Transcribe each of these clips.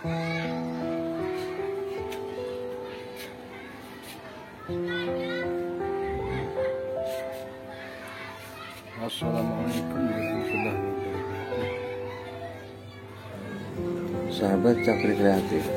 Assalamualaikum warahmatullahi wabarakatuh. Sahabat Cakri Kreatif,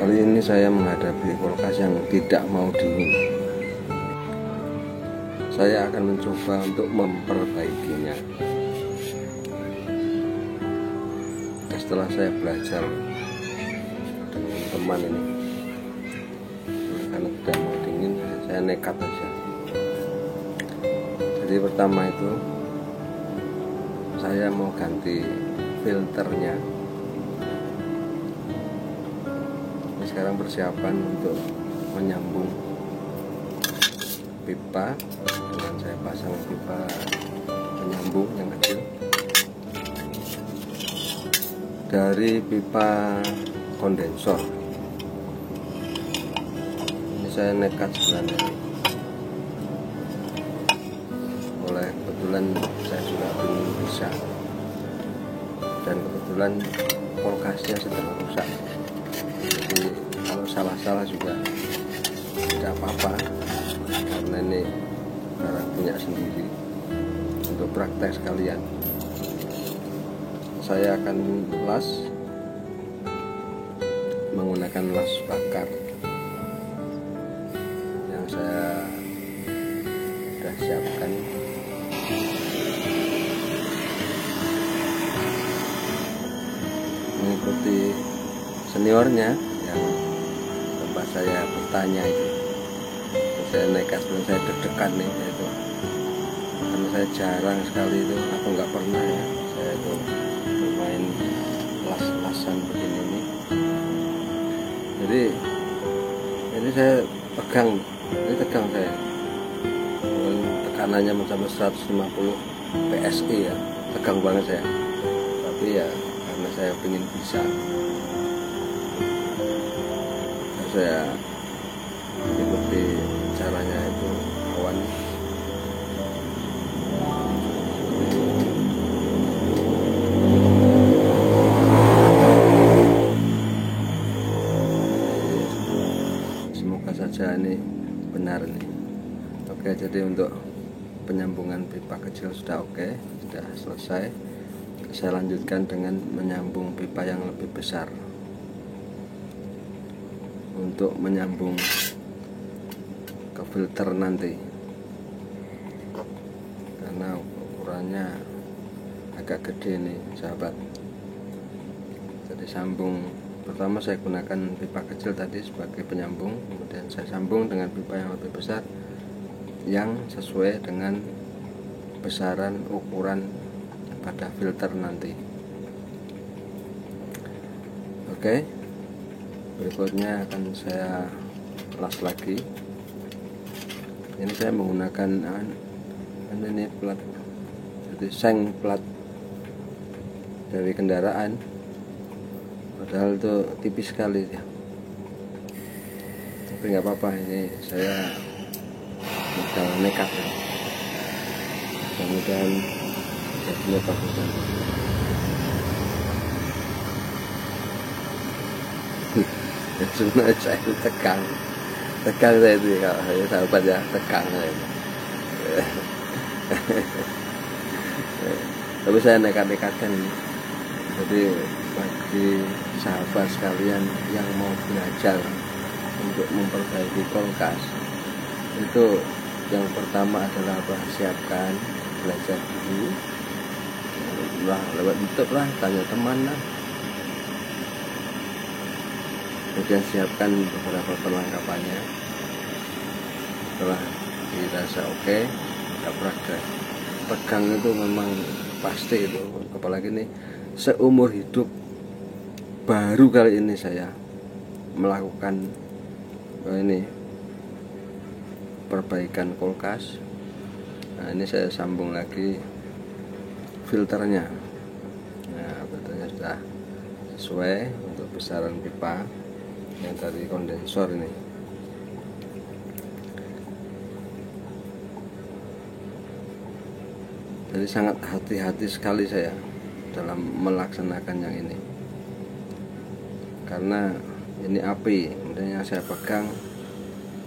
kali ini saya menghadapi kulkas yang tidak mau dingin. Saya akan mencoba untuk memperbaikinya. Setelah saya belajar dengan teman ini, karena tidak mau dingin, saya nekat saja. Jadi pertama itu saya mau ganti filternya. Ini sekarang persiapan untuk menyambung pipa. Dengan saya pasang pipa penyambung yang kecil dari pipa kondensor. Ini saya nekat sebenarnya. Kebetulan saya sudah ingin bisa, dan kebetulan kulkasnya sedang rusak, jadi kalau salah-salah juga tidak apa-apa, karena ini barang punya sendiri. Untuk praktek sekalian, saya akan las menggunakan las bakar yang saya sudah siapkan. Mengikuti seniornya yang tempat saya bertanya itu, saya nekat, saya deg-degan nih itu, karena saya jarang sekali itu, aku nggak pernah ya saya itu bermain las-lasan begini nih. Jadi ini saya tegang saya, tekanannya mencapai 150 PSI ya, tegang banget saya, tapi ya karena saya ingin bisa, saya ikuti caranya itu kawan. Semoga saja ini benar nih. Oke, jadi untuk penyambungan pipa kecil sudah oke, sudah selesai. Saya lanjutkan dengan menyambung pipa yang lebih besar untuk menyambung ke filter nanti, karena ukurannya agak gede nih sahabat. Jadi sambung pertama saya gunakan pipa kecil tadi sebagai penyambung, kemudian saya sambung dengan pipa yang lebih besar yang sesuai dengan besaran ukuran pada filter nanti. Oke, berikutnya akan saya las lagi. Ini saya menggunakan ini plat, jadi seng plat dari kendaraan, padahal itu tipis sekali ya. Tapi nggak apa-apa, ini saya modal nekat ya. Mudah-mudahan jadinya bagus. Sebenarnya saya tegang saya itu ya, sahabat ya, tegang saya. Tapi saya nekat-nekatkan. Jadi bagi sahabat sekalian yang mau belajar untuk memperbaiki kulkas, itu yang pertama adalah siapkan, belajar dulu lah, lewat YouTube lah, tanya teman lah, kemudian siapkan beberapa perlengkapannya. Setelah dirasa oke, kita praktek. Tegang itu memang pasti itu, apalagi ini seumur hidup baru kali ini saya melakukan ini perbaikan kulkas. Nah, ini saya sambung lagi filternya. Nah, filternya sudah sesuai untuk besaran pipa yang dari kondensor ini. Jadi sangat hati-hati sekali saya dalam melaksanakan yang ini, karena ini api. Kemudian yang saya pegang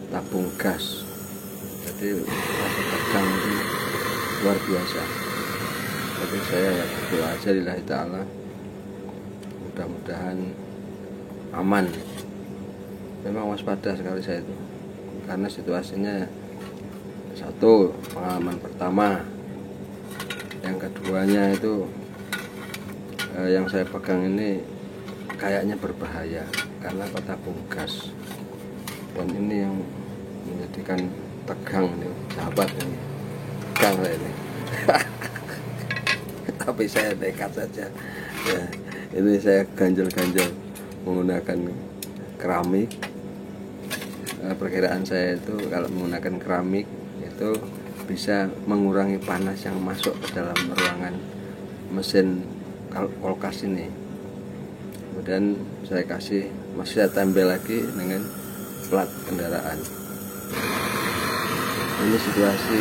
tabung gas, jadi rasa tegang itu luar biasa. Tapi saya ya berdoa aja lillahi ta'ala, mudah-mudahan aman. Memang waspada sekali saya itu, karena situasinya satu, pengalaman pertama, yang keduanya itu yang saya pegang ini kayaknya berbahaya karena tabung gas, dan ini yang menjadikan tegang nih sahabat ini, tegang saya ini. Tapi saya nekat saja ya, ini saya ganjel-ganjel menggunakan keramik. Perkiraan saya itu kalau menggunakan keramik itu bisa mengurangi panas yang masuk ke dalam ruangan mesin kulkas ini. Kemudian saya masih saya tempel lagi dengan plat kendaraan. Ini situasi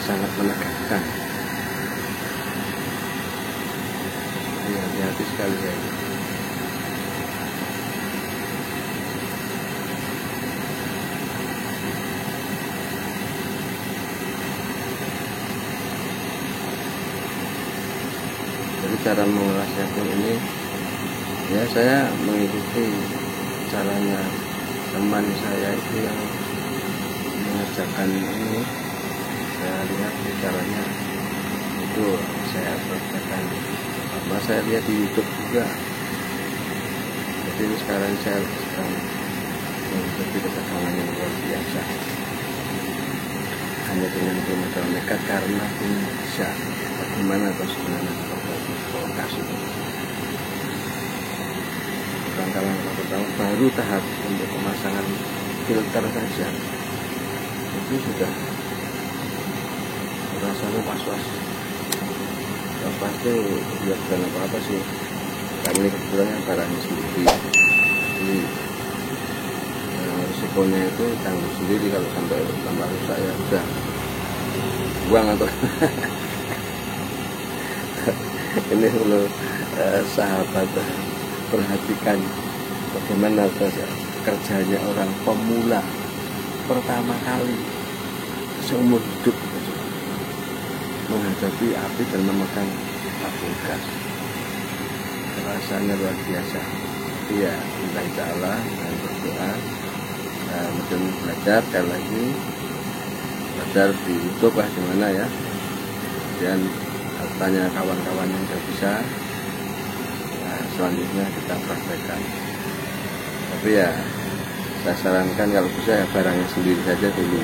sangat menegangkan. Ini hati-hati sekali saya. Jadi cara mengolasnya pun ini ya saya mengikuti caranya teman saya itu yang mengerjakan ini. Saya lihat caranya itu, saya praktekkan apa saya lihat di YouTube juga. Jadi ini sekarang saya sedang mengikuti ketegangan yang luar biasa, hanya dengan modal nekat karena bisa bagaimana atau sebenarnya kulkas itu. Langkah-langkah pertama baru tahap untuk pemasangan filter saja itu sudah rasanya was-was. Lepas itu ya bukan apa-apa sih, karena ini kebetulan barangnya sendiri, jadi risikonya itu tanggung sendiri. Kalau sampai tambah rusak ya udah buang atau ini perlu sahabat perhatikan bagaimana kerjanya orang pemula pertama kali seumur hidup menghadapi api dan memegang tabung gas. Rasanya luar biasa. Iya, lillahi ta'ala, dan berdoa. Mungkin belajar sekali lagi, belajar di YouTube lah gimana ya. Kemudian tanya kawan-kawan yang sudah bisa. Selanjutnya kita praktekkan. Tapi ya saya sarankan kalau bisa ya barangnya sendiri saja dulu,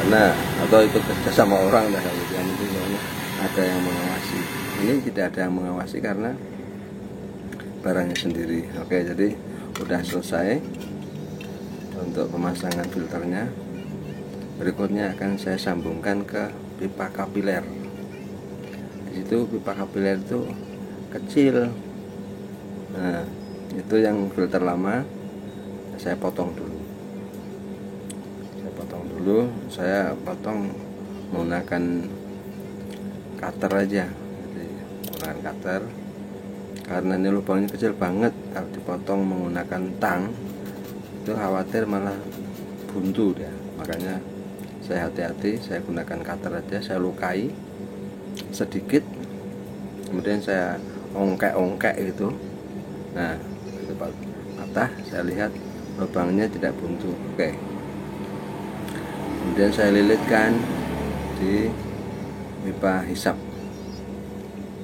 karena atau ikut kerja sama orang lah kalau yang penting ada yang mengawasi. Ini tidak ada yang mengawasi karena barangnya sendiri. Oke, jadi udah selesai untuk pemasangan filternya. Berikutnya akan saya sambungkan ke pipa kapiler. Di situ pipa kapiler itu kecil. Nah, itu yang filter lama saya potong dulu. Saya potong menggunakan cutter aja. Jadi menggunakan cutter karena ini lubangnya kecil banget. Kalau dipotong menggunakan tang itu khawatir malah buntu dia. Makanya saya hati-hati, saya gunakan cutter aja. Saya lukai sedikit, kemudian saya ongkek gitu. Nah, itu patah, saya lihat lubangnya tidak buntu. Oke. Kemudian saya lilitkan di pipa hisap.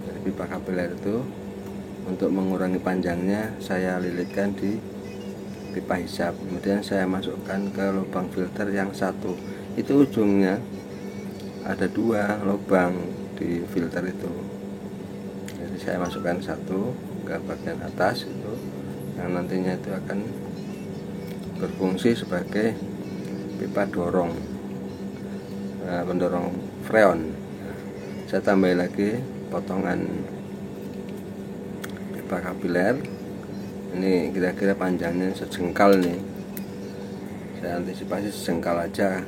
Dari pipa kapiler itu untuk mengurangi panjangnya saya lilitkan di pipa hisap. Kemudian saya masukkan ke lubang filter yang satu. Itu ujungnya ada 2 lubang di filter itu. Jadi saya masukkan satu ke bagian atas itu, yang nantinya itu akan berfungsi sebagai pipa dorong, pendorong freon. Saya tambah lagi potongan pipa kapiler. Ini kira-kira panjangnya sejengkal nih. Saya antisipasi sejengkal aja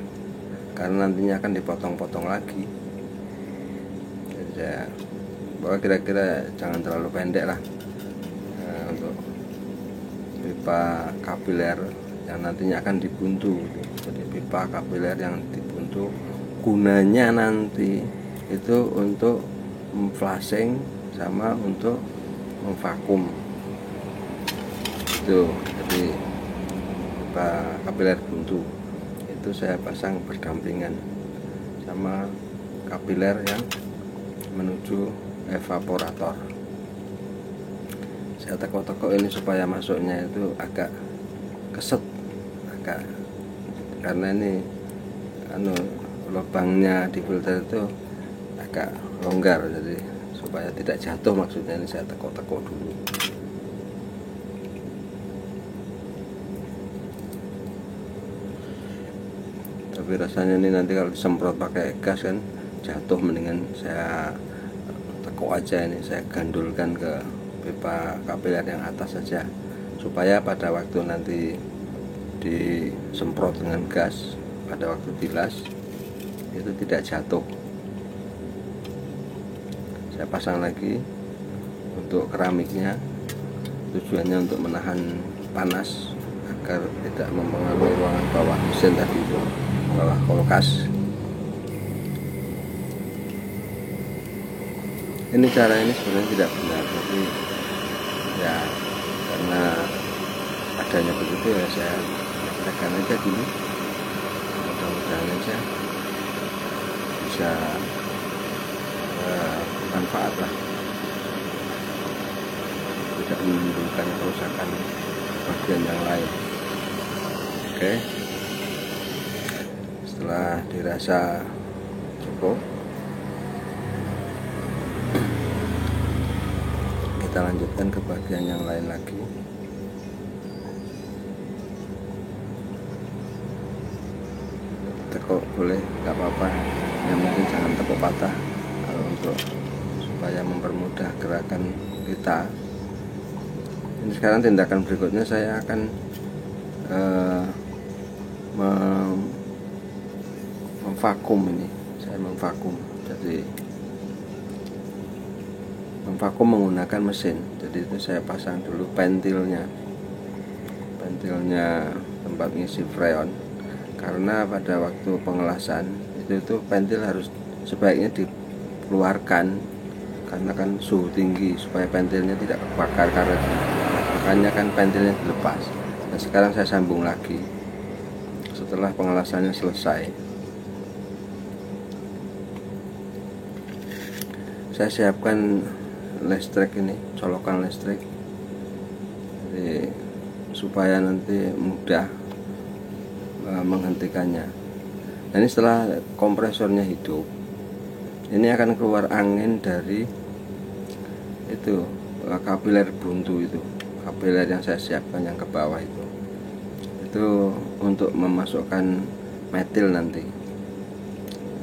karena nantinya akan dipotong-potong lagi. Jadi saya bahwa kira-kira jangan terlalu pendek lah untuk pipa kapiler yang nantinya akan dibuntu. Jadi pipa kapiler yang dibuntu gunanya nanti itu untuk flushing sama untuk memvakum itu. Jadi pipa kapiler buntu itu saya pasang berdampingan sama kapiler yang menuju evaporator. Saya tekuk-tekuk ini supaya masuknya itu agak keset, karena ini lubangnya di filter itu agak longgar, jadi supaya tidak jatuh maksudnya ini saya tekuk-tekuk dulu. Tapi rasanya ini nanti kalau disemprot pakai gas kan jatuh, mendingan saya tekuk aja ini, saya gandulkan ke pipa kapiler yang atas saja supaya pada waktu nanti disemprot dengan gas pada waktu bilas itu tidak jatuh. Saya pasang lagi untuk keramiknya, tujuannya untuk menahan panas agar tidak mempengaruhi ruangan bawah mesin tadi itu, bawah kulkas. Ini cara ini sebenarnya tidak benar, tapi ya karena adanya begitu ya saya tekan aja dulu, mudah-mudahan aja bisa manfaat lah, tidak menimbulkan kerusakan bagian yang lain. Oke, setelah dirasa cukup, kita lanjutkan ke bagian yang lain lagi. Tekuk boleh, nggak apa-apa, yang penting jangan tekuk patah kalau untuk supaya mempermudah gerakan kita. Ini sekarang tindakan berikutnya saya akan memvakum ini. Saya memvakum, jadi memvakum menggunakan mesin. Jadi itu saya pasang dulu pentilnya tempat ngisi freon, karena pada waktu pengelasan itu pentil harus sebaiknya dikeluarkan karena kan suhu tinggi, supaya pentilnya tidak terbakar karet. Makanya kan pentilnya dilepas. Nah, sekarang saya sambung lagi setelah pengelasannya selesai. Saya siapkan listrik ini, colokan listrik, jadi supaya nanti mudah menghentikannya. Nah, ini setelah kompresornya hidup, ini akan keluar angin dari itu kapiler buntu, itu kapiler yang saya siapkan yang ke bawah itu untuk memasukkan metil nanti.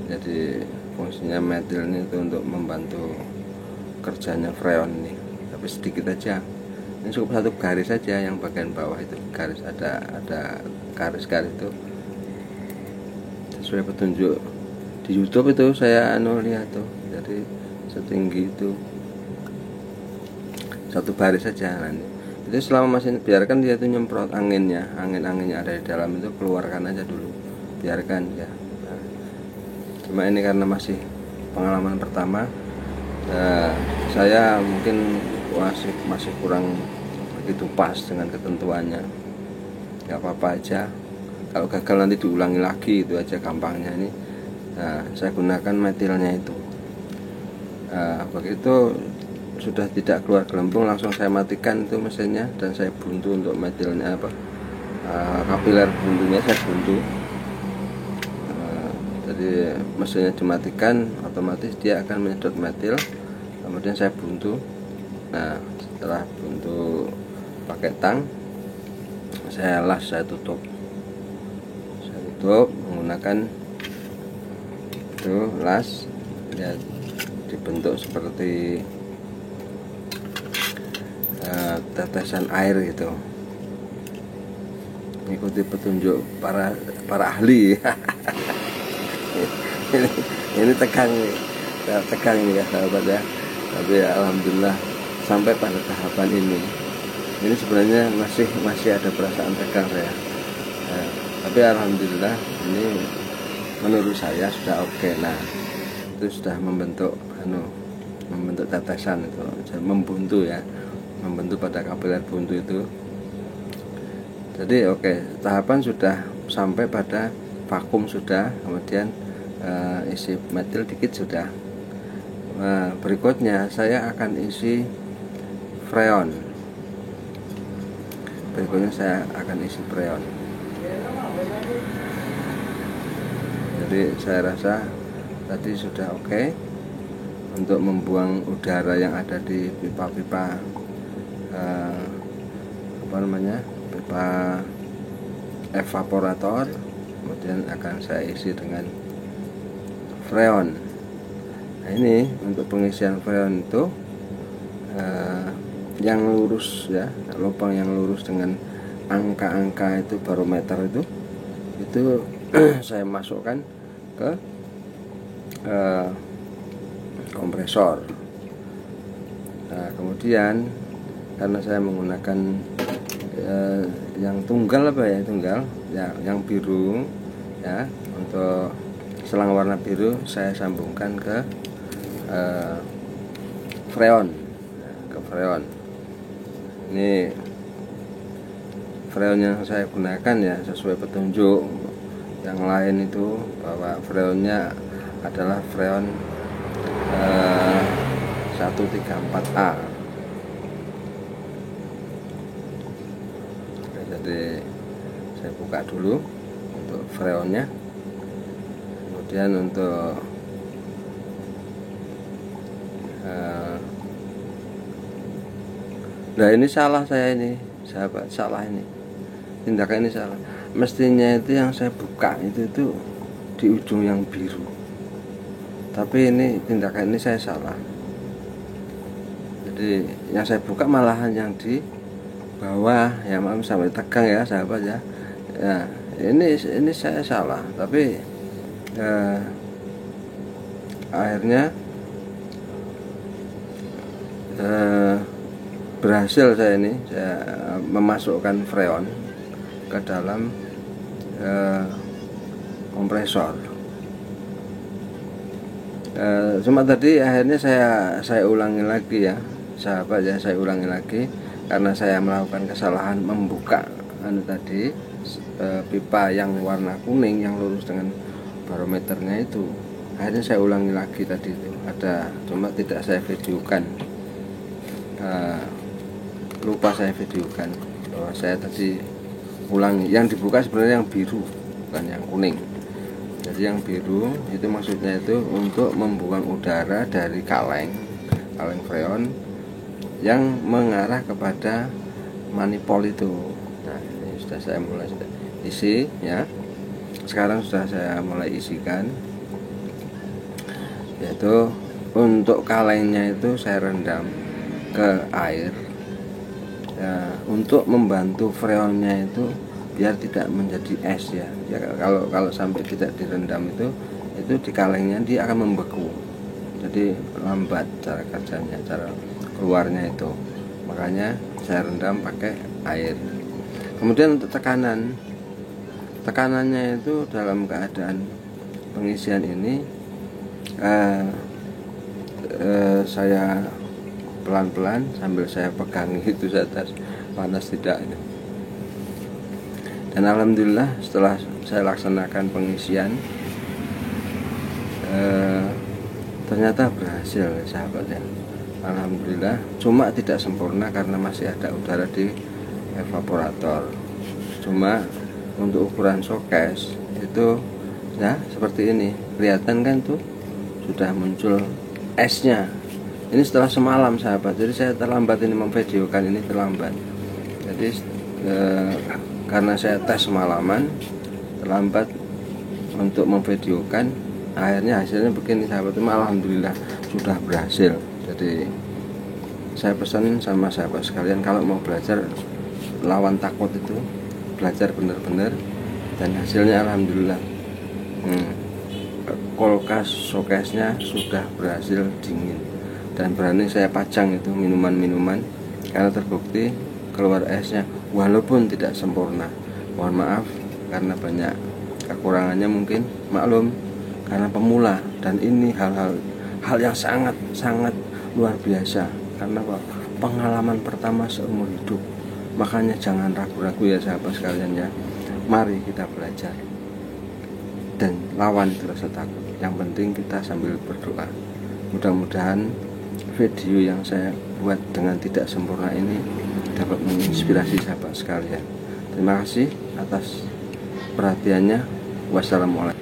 Jadi fungsinya metil ini itu untuk membantu kerjanya freon ini, tapi sedikit aja. Ini cukup satu garis saja yang bagian bawah itu, garis ada garis-garis itu sesuai petunjuk di YouTube itu saya lihat tuh, jadi setinggi itu satu baris saja. Nanti itu selama masih biarkan dia itu nyemprot anginnya ada di dalam itu, keluarkan aja dulu, biarkan ya. Nah, cuma ini karena masih pengalaman pertama, saya mungkin masih kurang begitu pas dengan ketentuannya. Gak apa-apa aja, kalau gagal nanti diulangi lagi, itu aja gampangnya ini. Nah, saya gunakan metilnya itu. Nah, begitu sudah tidak keluar gelembung, langsung saya matikan itu mesinnya dan saya buntu untuk metilnya kapiler buntunya saya buntu. Jadi mesinnya dimatikan, otomatis dia akan menyedot metil, kemudian saya buntu. Nah, setelah buntu pakai tang, saya tutup menggunakan itu las ya, dibentuk seperti tetesan air gitu. Ikuti petunjuk para ahli. ini tegang nih ya sahabat ya. Tapi ya, alhamdulillah sampai pada tahapan ini sebenarnya masih ada perasaan tegang saya. Tapi alhamdulillah ini menurut saya sudah oke. Nah, itu sudah membentuk tetesan itu, membuntu ya, membentuk pada kapiler buntu itu. Jadi oke, tahapan sudah sampai pada vakum sudah, kemudian isi metil dikit sudah. Nah, berikutnya saya akan isi freon. Jadi saya rasa tadi sudah oke untuk membuang udara yang ada di pipa-pipa pipa evaporator. Kemudian akan saya isi dengan freon. Nah, ini untuk pengisian freon itu yang lurus ya, lubang yang lurus dengan angka-angka itu barometer itu saya masukkan ke kompresor. Nah, kemudian karena saya menggunakan yang tunggal yang biru ya, untuk selang warna biru saya sambungkan ke freon. Ini freon yang saya gunakan ya sesuai petunjuk yang lain itu, bahwa freonnya adalah freon 134A. Jadi saya buka dulu untuk freonnya, kemudian untuk nah ini salah saya ini, sahabat, salah ini, tindakan ini salah. Mestinya itu yang saya buka itu di ujung yang biru, tapi ini tindakan ini saya salah. Jadi yang saya buka malahan yang di bawah ya, maaf sampai tegang ya sahabat ya. Ya, ini saya salah, tapi akhirnya berhasil saya memasukkan freon ke dalam kompresor. Cuma tadi akhirnya saya ulangi lagi ya sahabat ya, saya ulangi lagi karena saya melakukan kesalahan membuka pipa yang warna kuning yang lurus dengan barometernya itu. Akhirnya saya ulangi lagi tadi itu ada, cuma tidak saya videokan. Lupa saya videokan bahwa saya tadi ulangi. Yang dibuka sebenarnya yang biru, bukan yang kuning. Jadi yang biru itu maksudnya itu untuk membuang udara dari kaleng freon yang mengarah kepada manipul itu. Nah, ini sudah saya mulai isi ya. Sekarang sudah saya mulai isikan, yaitu untuk kalengnya itu saya rendam ke air ya, untuk membantu freonnya itu biar tidak menjadi es ya. Kalau sampai tidak direndam itu di kalengnya dia akan membeku, jadi lambat cara kerjanya, cara keluarnya itu. Makanya saya rendam pakai air. Kemudian untuk tekanannya itu dalam keadaan pengisian ini saya pelan-pelan sambil saya pegang itu atas panas tidak. Dan alhamdulillah setelah saya laksanakan pengisian ternyata berhasil sahabat ya. Alhamdulillah, cuma tidak sempurna karena masih ada udara di evaporator. Cuma untuk ukuran showcase itu ya seperti ini, kelihatan kan tuh sudah muncul esnya. Ini setelah semalam sahabat, jadi saya terlambat ini memvideokan, ini terlambat. Jadi karena saya tes semalaman, terlambat untuk memvideokan, akhirnya hasilnya begini sahabat. Alhamdulillah sudah berhasil. Jadi saya pesan sama sahabat sekalian, kalau mau belajar lawan takut itu, belajar benar-benar, dan hasilnya alhamdulillah kulkas showcase-nya sudah berhasil dingin. dan berani saya pajang itu minuman-minuman, karena terbukti keluar esnya walaupun tidak sempurna. Mohon maaf karena banyak kekurangannya, mungkin maklum karena pemula, dan ini hal yang sangat luar biasa karena pengalaman pertama seumur hidup. Makanya jangan ragu-ragu ya sahabat sekalian ya. Mari kita belajar dan lawan rasa takut. Yang penting kita sambil berdoa. Mudah-mudahan video yang saya buat dengan tidak sempurna ini dapat menginspirasi sahabat sekalian. Terima kasih atas perhatiannya. Wassalamualaikum.